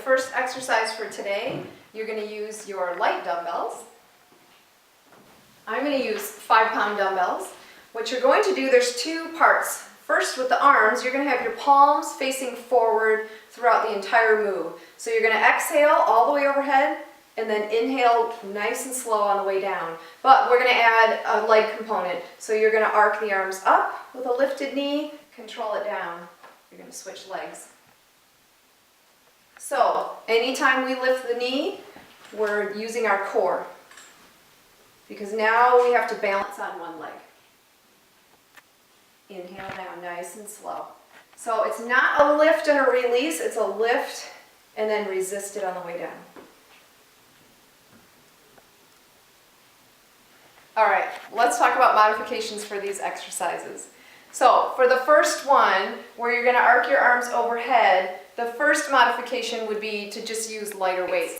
first exercise for today, you're going to use your light dumbbells. I'm going to use 5-pound dumbbells. What you're going to do, there's two parts. First, with the arms, you're going to have your palms facing forward throughout the entire move. So you're going to exhale all the way overhead and then inhale nice and slow on the way down. But we're going to add a leg component. So you're going to arc the arms up with a lifted knee, control it down. You're going to switch legs. So anytime we lift the knee, we're using our core, because now we have to balance on one leg. Inhale down, nice and slow. So it's not a lift and a release, it's a lift and then resist it on the way down. All right, let's talk about modifications for these exercises. So for the first one, where you're going to arc your arms overhead, the first modification would be to just use lighter weights.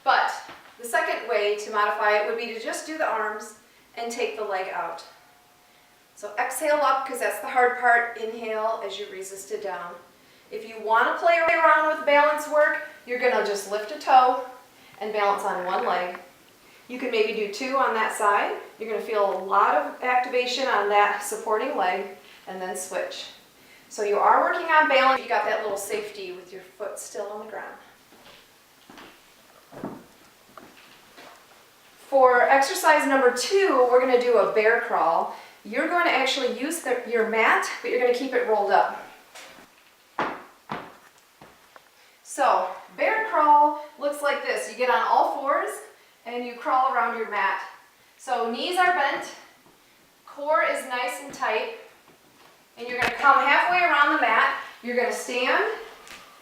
But the second way to modify it would be to just do the arms and take the leg out. So exhale up, because that's the hard part. Inhale as you resist it down. If you want to play around with balance work, you're going to just lift a toe and balance on one leg. You can maybe do two on that side. You're going to feel a lot of activation on that supporting leg, and then switch. So you are working on balance. You got that little safety with your foot still on the ground. For exercise number 2, we're going to do a bear crawl. You're going to actually use your mat, but you're going to keep it rolled up. So bear crawl looks like this. You get on all fours and you crawl around your mat. So knees are bent, core is nice and tight, and you're going to come halfway around the mat. You're going to stand,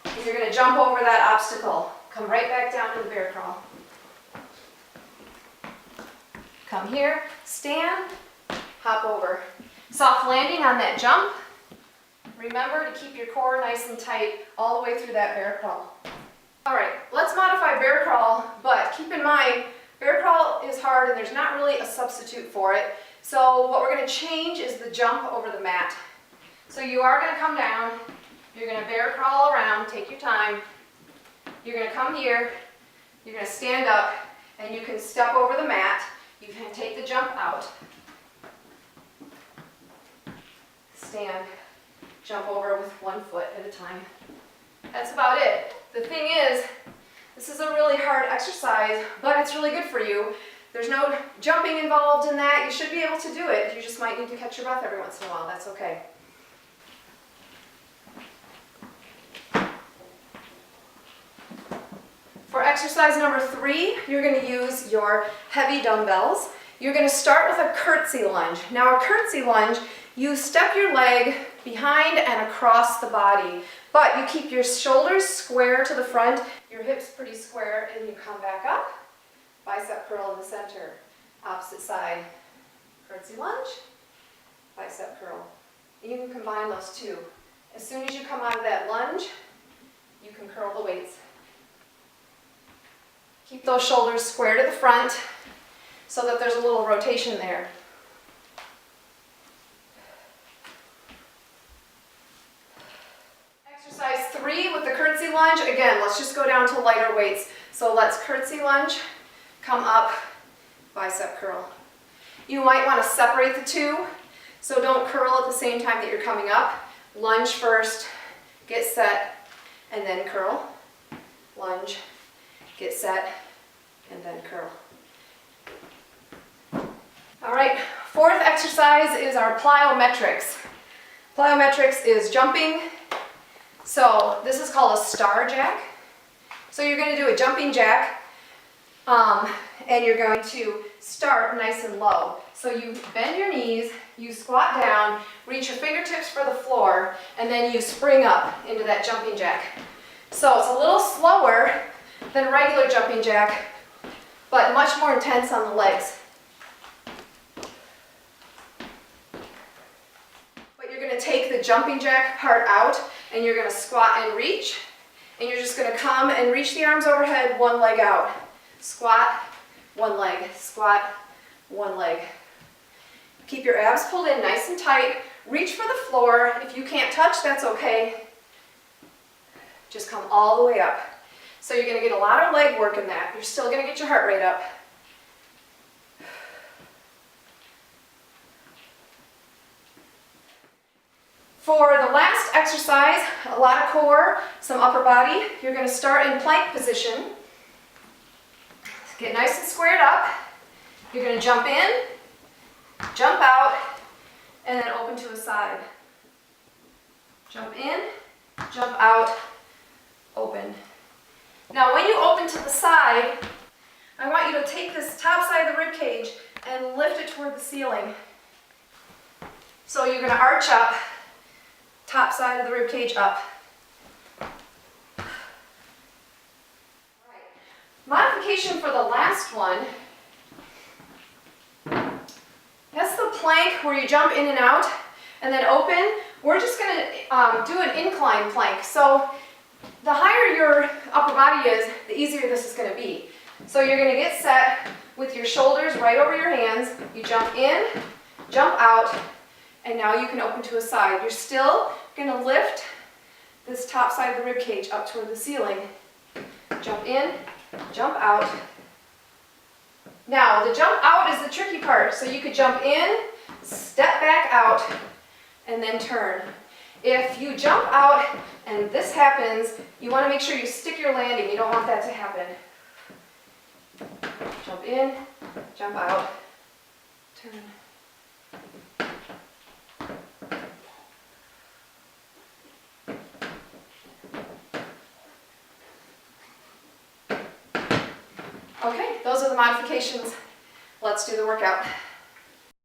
and you're going to jump over that obstacle. Come right back down to the bear crawl. Come here, stand, hop over. Soft landing on that jump. Remember to keep your core nice and tight all the way through that bear crawl. All right, let's modify bear crawl, but keep in mind, bear crawl is hard and there's not really a substitute for it. So what we're going to change is the jump over the mat. So you are going to come down, you're going to bear crawl around, take your time. You're going to come here, you're going to stand up, and you can step over the mat. You can take the jump out. Stand, jump over with one foot at a time. That's about it. The thing is, this is a really hard exercise, but it's really good for you. There's no jumping involved in that. You should be able to do it. You just might need to catch your breath every once in a while. That's okay. For exercise number 3, you're going to use your heavy dumbbells. You're going to start with a curtsy lunge. Now a curtsy lunge, you step your leg behind and across the body, but you keep your shoulders square to the front, your hips pretty square, and you come back up. Bicep curl in the center. Opposite side, curtsy lunge, bicep curl. And you can combine those two. As soon as you come out of that lunge, you can curl the weights. Keep those shoulders square to the front so that there's a little rotation there. Exercise 3 with the curtsy lunge. Again, let's just go down to lighter weights. So let's curtsy lunge, come up, bicep curl. You might want to separate the two, so don't curl at the same time that you're coming up. Lunge first, get set, and then curl. Lunge, get set, and then curl. All right, 4th exercise is our plyometrics. Plyometrics is jumping. So this is called a star jack. So you're going to do a jumping jack, and you're going to start nice and low. So you bend your knees, you squat down, reach your fingertips for the floor, and then you spring up into that jumping jack. So it's a little slower than regular jumping jack, but much more intense on the legs. But you're going to take the jumping jack part out, and you're going to squat and reach, and you're just going to come and reach the arms overhead, one leg out. Squat, one leg, squat, one leg. Keep your abs pulled in nice and tight. Reach for the floor. If you can't touch, that's okay. Just come all the way up. So you're going to get a lot of leg work in that. You're still going to get your heart rate up. For the last exercise, a lot of core, some upper body. You're going to start in plank position. Get nice and squared up. You're going to jump in, jump out, and then open to a side. Jump in, jump out, open. Now when you open to the side, I want you to take this top side of the rib cage and lift it toward the ceiling. So you're going to arch up, top side of the rib cage up. Modification for the last one. That's the plank where you jump in and out and then open. We're just going to do an incline plank. So the higher your upper body is, the easier this is going to be. So you're going to get set with your shoulders right over your hands. You jump in, jump out, and now you can open to a side. You're still going to lift this top side of the rib cage up toward the ceiling. Jump in, jump out. Now, the jump out is the tricky part. So you could jump in, step back out, and then turn. If you jump out and this happens, you want to make sure you stick your landing. You don't want that to happen. Jump in, jump out, turn. Okay, those are the modifications. Let's do the workout.